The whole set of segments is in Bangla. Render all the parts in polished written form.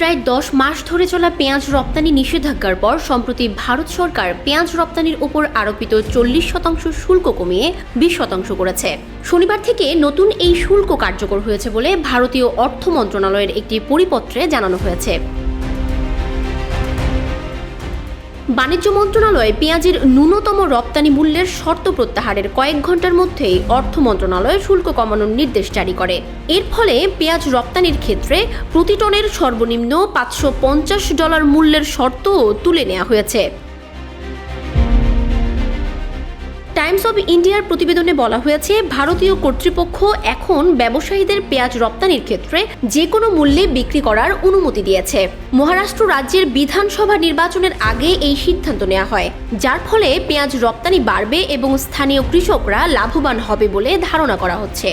প্রায় 10 মাস ধরে চলা পেঁয়াজ রপ্তানি নিষেধাজ্ঞার পর সম্প্রতি ভারত সরকার পেঁয়াজ রপ্তানির উপর আরোপিত 40% শুল্ক কমিয়ে 20% করেছে। শনিবার থেকে নতুন এই শুল্ক কার্যকর হয়েছে বলে ভারতীয় অর্থ মন্ত্রণালয়ের একটি পরিপত্রে জানানো হয়েছে। বাণিজ্য মন্ত্রণালয় পেঁয়াজের ন্যূনতম রপ্তানি মূল্যের শর্ত প্রত্যাহারের কয়েক ঘন্টার মধ্যেই অর্থ মন্ত্রণালয় শুল্ক কমানোর নির্দেশ জারি করে। এর ফলে পেঁয়াজ রপ্তানির ক্ষেত্রে প্রতি টনের সর্বনিম্ন $550 মূল্যের শর্তও তুলে নেওয়া হয়েছে। টাইমস অব ইন্ডিয়ার প্রতিবেদনে বলা হয়েছে, ভারতীয় কর্তৃপক্ষ এখন ব্যবসায়ীদের পেঁয়াজ রপ্তানির ক্ষেত্রে যে কোনো মূল্যে বিক্রি করার অনুমতি দিয়েছে। মহারাষ্ট্র রাজ্যের বিধানসভা নির্বাচনের আগে এই সিদ্ধান্ত নেওয়া হয়, যার ফলে পেঁয়াজ রপ্তানি বাড়বে এবং স্থানীয় কৃষকরা লাভবান হবে বলে ধারণা করা হচ্ছে।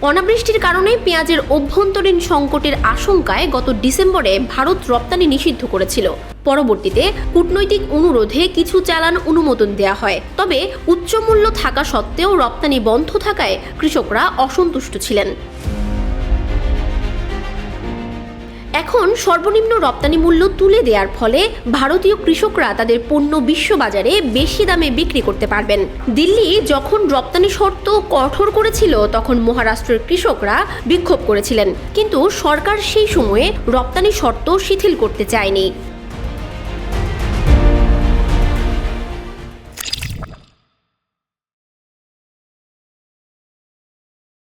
অনাবৃষ্টির কারণে পেঁয়াজের অভ্যন্তরীণ সংকটের আশঙ্কায় গত ডিসেম্বরে ভারত রপ্তানি নিষিদ্ধ করেছিল। পরবর্তীতে কূটনৈতিক অনুরোধে কিছু চালান অনুমোদন দেওয়া হয়, তবে উচ্চ মূল্য থাকা সত্ত্বেও রপ্তানি বন্ধ থাকায় কৃষকরা অসন্তুষ্ট ছিলেন। এখন সর্বনিম্ন রপ্তানি মূল্য তুলে দেওয়ার ফলে ভারতীয় কৃষকরা তাদের পণ্য বিশ্ববাজারে বেশি দামে বিক্রি করতে পারবেন। দিল্লি যখন রপ্তানি শর্ত কঠোর করেছিল তখন মহারাষ্ট্রের কৃষকরা বিক্ষোভ করেছিলেন, কিন্তু সরকার সেই সময়ে রপ্তানি শর্ত শিথিল করতে চায়নি।